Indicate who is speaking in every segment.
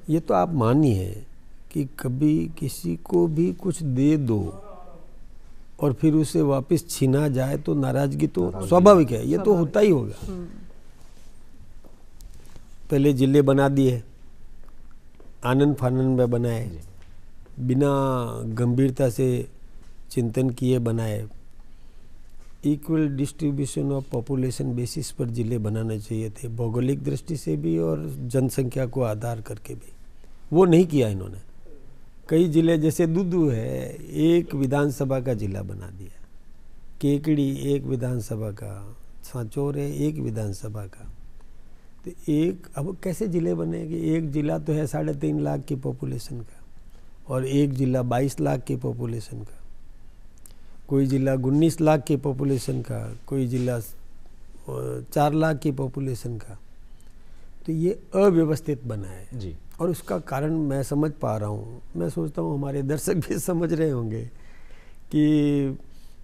Speaker 1: ये तो आप मानिए कि कभी किसी को भी कुछ दे दो और फिर उसे वापस छीना जाए तो नाराजगी तो स्वाभाविक है, ये तो होता ही होगा। पहले जिले बना दिए, आनंद फानंद में बनाए, बिना गंभीरता से चिंतन किए बनाए। Equal distribution of population basis पर जिले बनाने चाहिए थे, भौगोलिक दृष्टि से भी और जनसंख्या को आधार करके भी। वो नहीं किया इन्होंने। कई जिले जैसे दूदू है, एक विधानसभा का जिला बना दिया, केकड़ी एक विधानसभा का, सांचौर है एक विधानसभा का। तो एक, अब कैसे जिले बनेंगे? एक जिला तो है 3.5 लाख की पॉपुलेशन का और एक जिला 22 लाख की पॉपुलेशन का, कोई जिला 19 लाख की पॉपुलेशन का, कोई जिला 4 लाख की पॉपुलेशन का। तो ये अव्यवस्थित बना है जी। और उसका कारण मैं समझ पा रहा हूँ, मैं सोचता हूँ हमारे दर्शक भी समझ रहे होंगे कि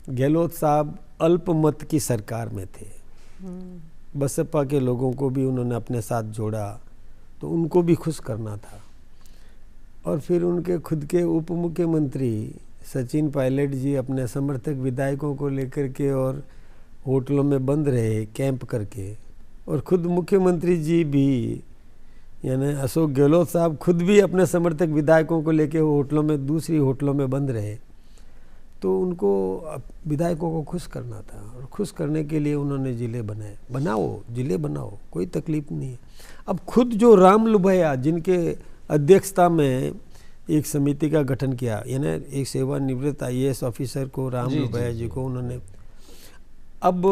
Speaker 1: गहलोत साहब अल्पमत की सरकार में थे। बसपा के लोगों को भी उन्होंने अपने साथ जोड़ा, तो उनको भी खुश करना था। और फिर उनके खुद के उप मुख्यमंत्री सचिन पायलट जी अपने समर्थक विधायकों को लेकर के और होटलों में बंद रहे कैंप करके, और खुद मुख्यमंत्री जी भी यानी अशोक गहलोत साहब खुद भी अपने समर्थक विधायकों को लेकर होटलों में, दूसरी होटलों में बंद रहे। तो उनको विधायकों को खुश करना था और खुश करने के लिए उन्होंने जिले बनाए। बनाओ, जिले बनाओ, कोई तकलीफ नहीं है। अब खुद जो राम लुभैया जिनके अध्यक्षता में एक समिति का गठन किया, यानी एक सेवानिवृत्त IAS ऑफिसर को राम लुभैया जी को उन्होंने, अब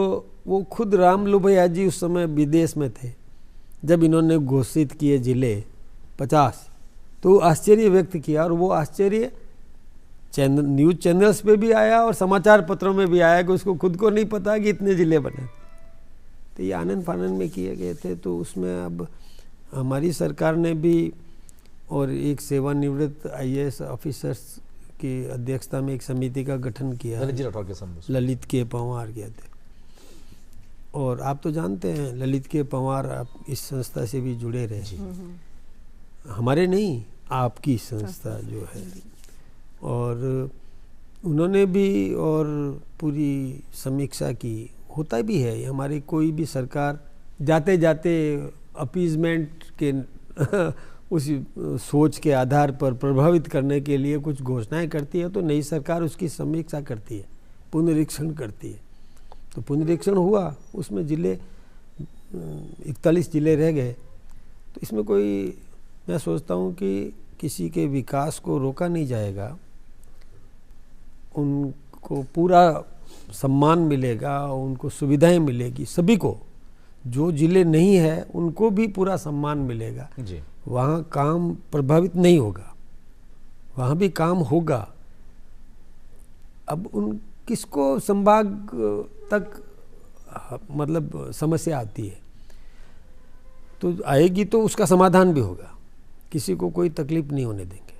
Speaker 1: वो खुद राम लुभैया जी उस समय विदेश में थे जब इन्होंने घोषित किए जिले 50, तो आश्चर्य व्यक्त किया। और वो आश्चर्य न्यूज़ चैनल्स पे भी आया और समाचार पत्रों में भी आया कि उसको खुद को नहीं पता कि इतने जिले बने। तो ये आनंद फानंद में किए गए थे। तो उसमें अब हमारी सरकार ने भी और एक सेवानिवृत्त IAS ऑफिसर्स की अध्यक्षता में एक समिति का गठन किया, ललित के पंवार किए थे। और आप तो जानते हैं ललित के पंवार, आप इस संस्था से भी जुड़े रहे, हमारे नहीं आपकी संस्था जो है। और उन्होंने भी और पूरी समीक्षा की। होता भी है, हमारी कोई भी सरकार जाते जाते अपीजमेंट के उस सोच के आधार पर प्रभावित करने के लिए कुछ घोषणाएं करती है, तो नई सरकार उसकी समीक्षा करती है, पुनरीक्षण करती है। तो पुनरीक्षण हुआ, उसमें जिले 41 जिले रह गए। तो इसमें कोई, मैं सोचता हूँ कि किसी के विकास को रोका नहीं जाएगा, उनको पूरा सम्मान मिलेगा, उनको सुविधाएं मिलेगी सभी को। जो जिले नहीं है उनको भी पूरा सम्मान मिलेगा जी। वहाँ काम प्रभावित नहीं होगा, वहाँ भी काम होगा। अब उन किसको संभाग तक मतलब समस्या आती है तो आएगी, तो उसका समाधान भी होगा, किसी को कोई तकलीफ नहीं होने देंगे।